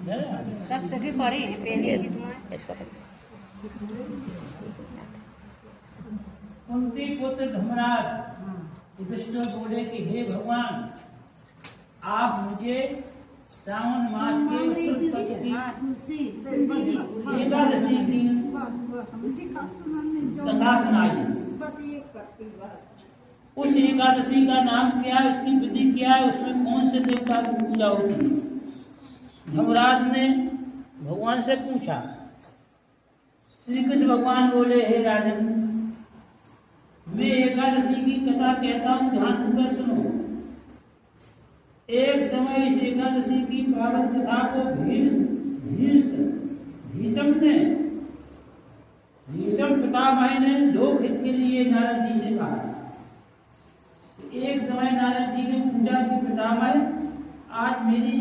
सब सभी पढ़े हैं पहले कुंती पुत्र धर्मराज युधिष्ठिर बोले कि हे भगवान, आप मुझे सावन मास के एकादशी की कथा सुनाइए। उस एकादशी का नाम क्या है, उसकी विधि क्या है, उसमें कौन से देवता की पूजा होती है? धर्मराज ने भगवान से पूछा। श्री कृष्ण भगवान बोले, हे राजन, मैं एकादशी की कथा कहता हूँ, ध्यान देकर सुनो। एक समय इस एकादशी की पावन कथा को भीष्म पितामह ने लोक हित के लिए नारद जी से कहा। एक समय नारद जी ने पूछा कि पितामह, आज मेरी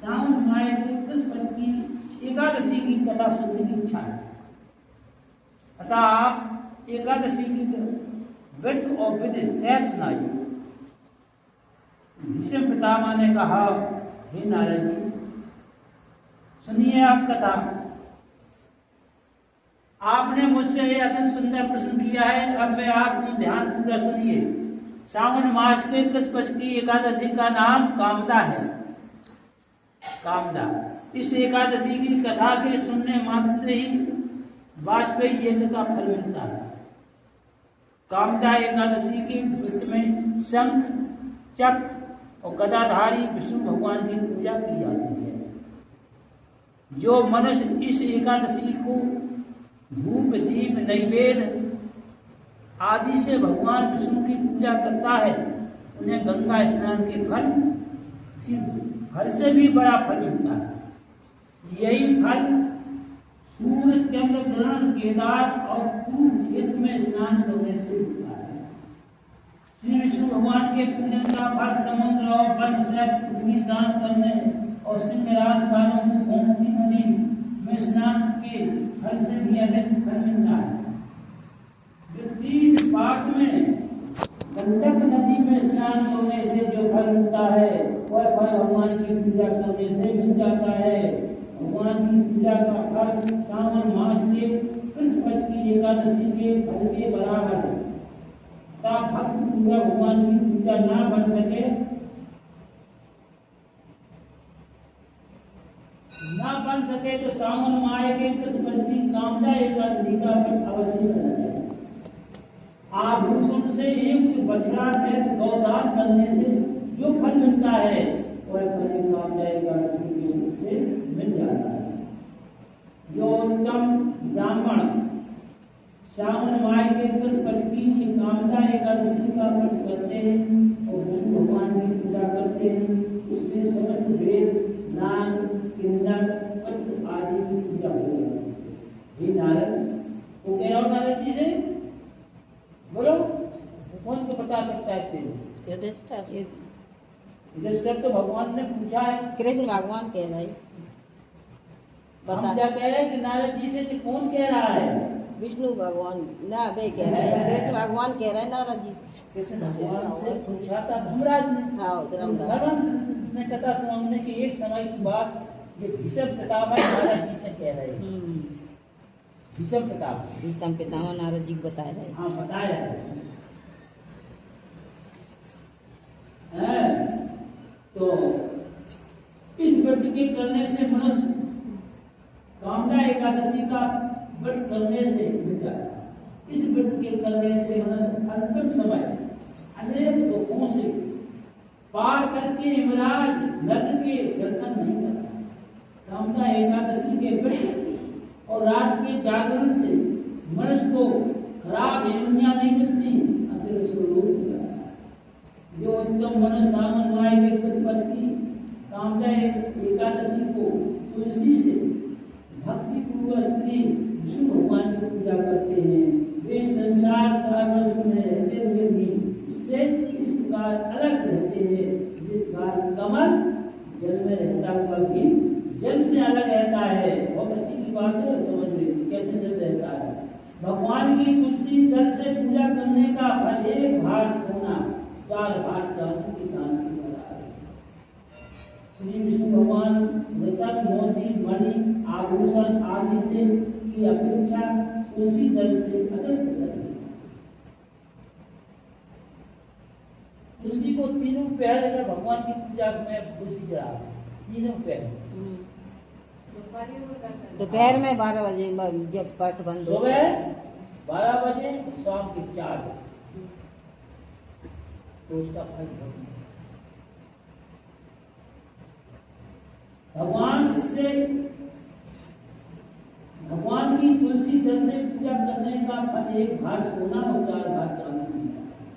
सावन माह के कृष्ण पक्ष की एकादशी की कथा सुनने की इच्छा है, अतः आप एकादशी की व्रत और विधि सहित सुनाइए। भीष्म पितामह ने कहा, हे नारद जी, सुनिए आप कथा। आपने मुझसे ये अत्यंत सुंदर प्रश्न किया है, अब मैं आपको ध्यान पूर्वक सुनिए। सावन मास के कृष्ण पक्ष की एकादशी का नाम कामदा है। कामदा, इस एकादशी की कथा के सुनने मात्र से ही वाजपेयी यज्ञ का फल मिलता है। कामदा एकादशी के व्रत में शंख, चक्र और गदाधारी विष्णु भगवान की पूजा की जाती है। जो मनुष्य इस एकादशी को धूप, दीप, नैवेद्य आदि से भगवान विष्णु की पूजा करता है, उन्हें गंगा स्नान के फल से भी बड़ा फल मिलता है। यही फल सूर्य, चंद्र ग्रहण, केदार और कुरुक्षेत्र में स्नान करने से मिलता है। श्री विष्णु भगवान के पूजन का फल समुद्र और वन से पृथ्वी दान करने और सिंह राज वालों को गोमती नदी में स्नान के फल से भी अधिक फल मिलता है। तीन पाठ में गंडक नदी में स्नान करने से जो फल मिलता है, वह फल भगवान की पूजा करने से मिल जाता है। भगवान की पूजा का फल सावन मास के कृष्ण पक्ष की एकादशी के फल के बराबर है। भक्त पूजा भगवान की पूजा ना बन सके तो सावन माह के कृष्ण पक्ष की कामदा एकादशी का व्रत अवश्य करना चाहिए। आभूषण से युक्त बछड़ा से गौदान करने से जो फल मिलता है, वह फल कामदा एकादशी के व्रत से मिल जाता है। जो उत्तम ब्राह्मण सावन माह के कृष्ण पक्ष की कामदा एकादशी का व्रत करते हैं और विष्णु भगवान की पूजा करते हैं, उससे समस्त वेद, नाग, किन्नर, पत्र आदि की पूजा हो जाती है। हे नारद, वो कह रहा हूँ नारद जी से, बोलो कौन को बता सकता है तेरे? युधिष्ठिर तो भगवान ने पूछा है। कृष्ण भगवान कह रहा है। हम क्या कह रहे हैं कि नारद जी से कौन कह रहा है? विष्णु भगवान ना वे कह रहे हैं, कृष्ण भगवान कह रहे हैं नारद जी। कृष्ण भगवान से पूछा था धर्मराज ने। हाँ, धर्मराज ने कथा सुनाने की एक समय की बात ये भीष्म पितामह नारद जी से कह रहे हैं। भीष्म पितामह नारद जी बता रहे हैं। हाँ, बताया है। तो इस व्रत के करने से मनुष्य कामदा एकादशी का व्रत करने से इस व्रत के करने से मनुष्य अंतिम समय अनेक दुखों से पार करके यमराज नरक के दर्शन नहीं करता। कामदा एकादशी के व्रत और रात के जागरण से मनुष्य को खराब योनियां नहीं मिलती, अतिरिक्त स्वरूप मिलता है। जो उत्तम मनुष्य सावन माह के कृष्ण पक्ष की कामदा एकादशी को तुलसी से भक्ति पूर्वक श्री विष्णु भगवान की पूजा करते हैं, वे संसार सागर में रहते हुए भी इससे इस प्रकार अलग रहते हैं जिस प्रकार कमल जल में रहता हुआ भी जल से अलग रहता है। बहुत अच्छी की बात है, समझ लीजिए कैसे जल रहता है। भगवान की तुलसी दल से पूजा करने का फल 1 भाग सोना, 4 भाग चांदी की दान की बराबर है। श्री विष्णु भगवान मृतक मोती आभूषण आदि से की अपेक्षा तुलसी दल से अधिक प्रसन्न है। तुलसी को तीनों पहर अगर भगवान की पूजा में तुलसी चढ़ा तीनों पहर दोपहर में 12 बजे जब पट बंद हो सुबह 12 बजे शाम के 4 बजे तो उसका फल भगवान इससे भगवान की तुलसी दल से पूजा करने का फल 1 भाग सोना और 4 भाग चांदी मिलता है।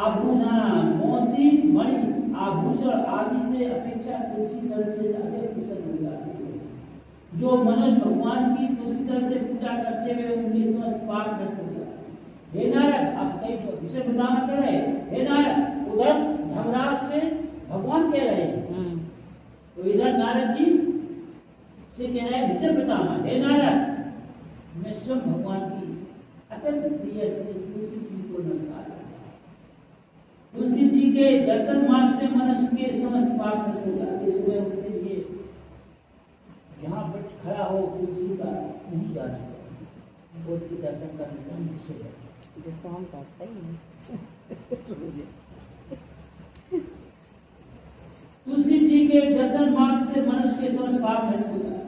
आभूषण मोती मणि आभूषण आदि से अपेक्षा तुलसी दल से ज्यादा प्रसन्न हो जाते हैं। जो मनुष्य भगवान की तुलसी दल से पूजा करते हुए उनकी समस्त पाप नष्ट हो जाते हैं। हे नारद, आप कई विषय बताना कर रहे हैं। हे नारद, उधर धर्मराज से भगवान कह रहे हैं तो इधर नारद जी से कह रहे हैं विषय बताना। हे नारद, मैं स्वयं भगवान की अत्यंत प्रिय से तुलसी जी को नमस्कार करता हूं। तुलसी जी के दर्शन मात्र से मनुष्य के समस्त पाप नष्ट हो जाते। सुबह उठते ही जहाँ वृक्ष खड़ा हो तुलसी का नहीं जाना चाहिए, उसके दर्शन करने का निश्चय है। जो तो हम करते ही हैं। तुलसी जी के दर्शन मात्र से मनुष्य के समस्त पाप नष्ट हो जाते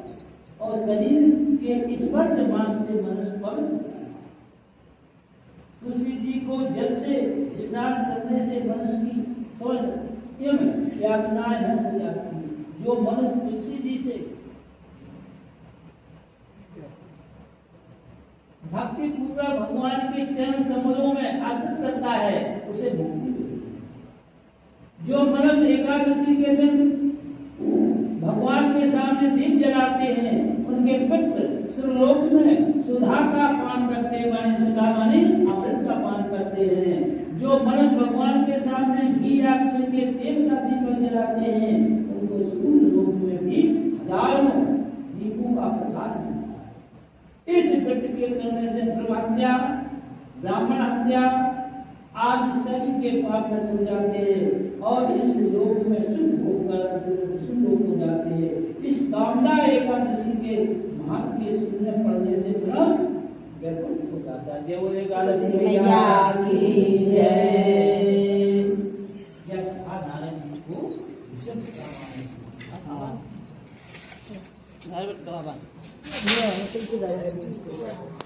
और शरीर के स्पर्श मात्र से मनुष्य पवित्र होता है। तुलसी जी को जल से स्नान करने से मनुष्य की समस्त यातनाएं नष्ट हो जाती हैं। जो मनुष्य तुलसी जी से भक्ति पूर्वक भगवान के चरण कमलों में अर्पित करता है उसे मुक्ति मिलती है। जो मनुष्य एकादशी के दिन भगवान के सामने दीप जलाते हैं उनके पितृ सुरलोक में सुधा का पान करते हैं, सुधा माने अमृत का पान करते हैं। जो मनुष्य भगवान के सामने घी या तिल के तेल का दीपक जलाते हैं उनको सूर्य लोक में भी हजारों दीपों का प्रकाश मिलता है। इस व्रत के करने से ब्रह्महत्या, ब्राह्मण हत्या आदि सभी के पाप नष्ट हो जाते हैं और इस लोक में शुद्ध होकर शुद्ध हो जाते हैं। इस कामना एकादशी के महत्व के सुनने पढ़ने से मनुष्य वैकुंठ हो जाता है। जय बोले एकादशी मैया की जय। जब नारायण जी को विषम घर बैठ